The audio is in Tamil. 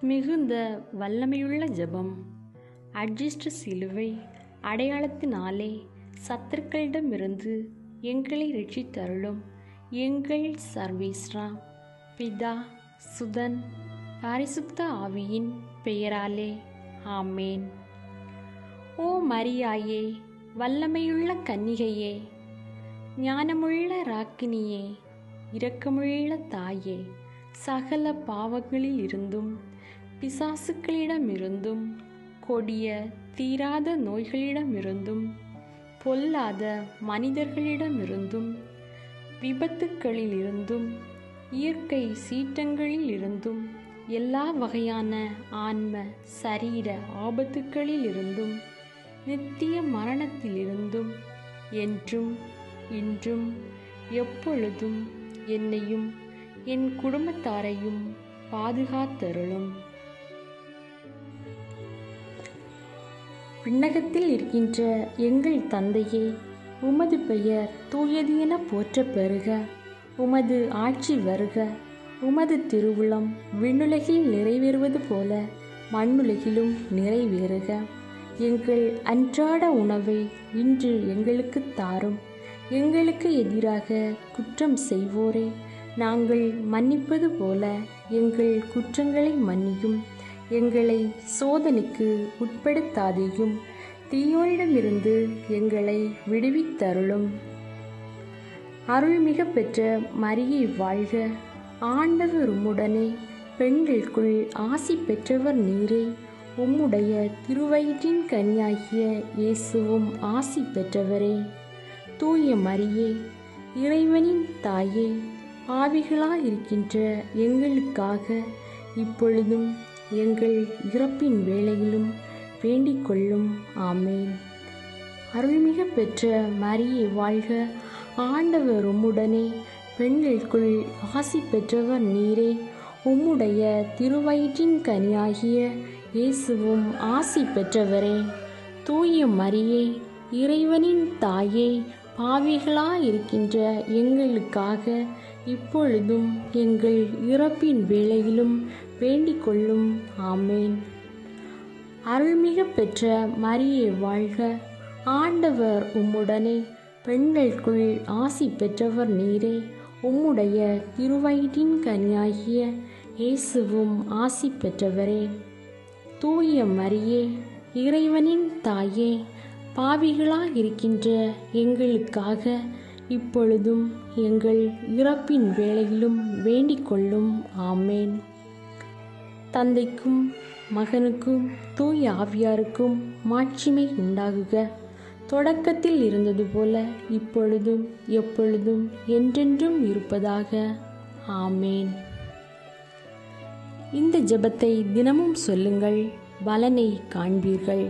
மிகுந்த வல்லமையுள்ள ஜெபம். அட்ஜஸ்ட் சிலுவை அடையாளத்தினாலே சத்துருக்களிடமிருந்து எங்களை ரட்சித்தருளும் எங்கள் சர்வேஸ்வரா. பிதா, சுதன், பரிசுத்த ஆவியின் பெயராலே ஆமேன். ஓ மரியாயே, வல்லமையுள்ள கன்னிகையே, ஞானமுள்ள ராக்கினியே, இரக்கமுள்ள தாயே, சகல பாவங்களில் இருந்தும் பிசாசுக்களிடமிருந்தும் கொடிய தீராத நோய்களிடமிருந்தும் பொல்லாத மனிதர்களிடமிருந்தும் விபத்துக்களிலிருந்தும் இயற்கை சீற்றங்களிலிருந்தும் எல்லா வகையான ஆன்ம சரீர ஆபத்துக்களிலிருந்தும் நித்திய மரணத்திலிருந்தும் என்றும் இன்றும் எப்பொழுதும் என்னையும் என் குடும்பத்தாரையும் பாதுகாத்தருளும். விண்ணகத்தில் இருக்கின்ற எங்கள் தந்தையே, உமது பெயர் தூயது என போற்றப் பெறுக. உமது ஆட்சி வருக. உமது திருவுளம் விண்ணுலகில் நிறைவேறுவது போல மண்ணுலகிலும் நிறைவேறுக. எங்கள் அன்றாட உணவை இன்று எங்களுக்கு தாரும். எங்களுக்கு எதிராக குற்றம் செய்வோரை நாங்கள் மன்னிப்பது போல எங்கள் குற்றங்களை மன்னியும். எங்களை சோதனைக்கு உட்படுத்தாதேயும், தீயோனிடமிருந்து எங்களை விடுவித்தருளும். அருள்மிக பெற்ற மரியே வாழ்க. ஆண்டவர் உம்முடனே, பெண்களுக்குள் ஆசி பெற்றவர் நீரே. உம்முடைய திருவயிற்றின் கனியாகிய இயேசுவும் ஆசி பெற்றவரே. தூய மரியே, இறைவனின் தாயே, பாவிகளாயிருக்கின்ற எங்களுக்காக இப்பொழுதும் எங்கள் இறப்பின் வேளையிலும் வேண்டிக் கொள்ளும். ஆமேன். அருள்மிக பெற்ற மரியே வாழ்க. ஆண்டவர் உம்முடனே, பெண்களுக்குள் ஆசி பெற்றவர் நீரே. உம்முடைய திருவயிற்றின் கனியாகிய இயேசுவும் ஆசி பெற்றவரே. தூய மரியே, இறைவனின் தாயே, பாவிகளாயிருக்கின்ற எங்களுக்காக இப்பொழுதும் எங்கள் இறப்பின் வேளையிலும் வேண்டிக் கொள்ளும். ஆமேன். அருள்மிக பெற்ற மரியே வாழ்க. ஆண்டவர் உம்முடனே, பெண்களுக்குள் ஆசி பெற்றவர் நீரே. உம்முடைய திருவயிற்றின் கனியாகிய இயேசுவும் ஆசி பெற்றவரே. தூய மரியே, இறைவனின் தாயே, பாவிகளாயிருக்கின்ற எங்களுக்காக இப்பொழுதும் எங்கள் இறப்பின் வேளையிலும் வேண்டிக் கொள்ளும். ஆமேன். தந்தைக்கும் மகனுக்கும் தூய ஆவியாருக்கும் மாட்சிமை உண்டாகுக. தொடக்கத்தில் இருந்தது போல இப்பொழுதும் எப்பொழுதும் என்றென்றும் இருப்பதாக. ஆமேன். இந்த ஜெபத்தை தினமும் சொல்லுங்கள், பலனை காண்பீர்கள்.